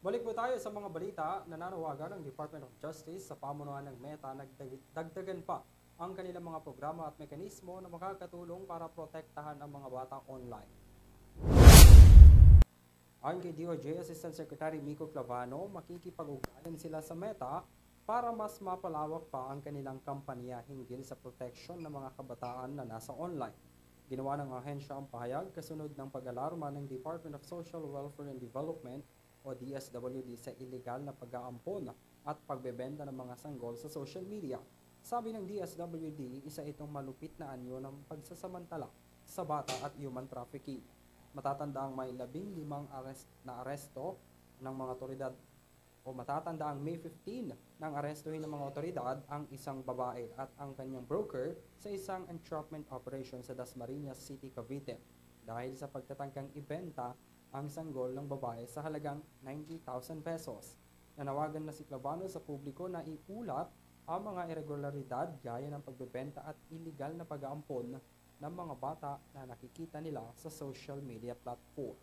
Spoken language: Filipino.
Balik po tayo sa mga balita. Nananawagan ng Department of Justice sa pamunuan ng Meta nagdagdagan pa ang kanilang mga programa at mekanismo na makakatulong para protektahan ang mga bata online. Ayon kay DOJ Assistant Secretary Miko Clavano, makikipag-ugnayan sila sa Meta para mas mapalawak pa ang kanilang kampanya hinggil sa proteksyon ng mga kabataan na nasa online. Ginawa ng ahensya ang pahayag kasunod ng pag-alarma ng Department of Social Welfare and Development o DSWD sa iligal na pag-aampon at pagbebenta ng mga sanggol sa social media. Sabi ng DSWD, isa itong malupit na anyo ng pagsasamantala sa bata at human trafficking. Matatanda ang may 15 aresto ng mga otoridad o matatanda ang May 15 nang arestuhin ng mga otoridad ang isang babae at ang kanyang broker sa isang entrapment operation sa Dasmariñas City, Cavite dahil sa pagtatangkang ibenta ang sanggol ng babae sa halagang 90,000 pesos. Nanawagan na si Clavano sa publiko na iulat ang mga irregularidad gaya ng pagbebenta at iligal na pag-aampon ng mga bata na nakikita nila sa social media platform.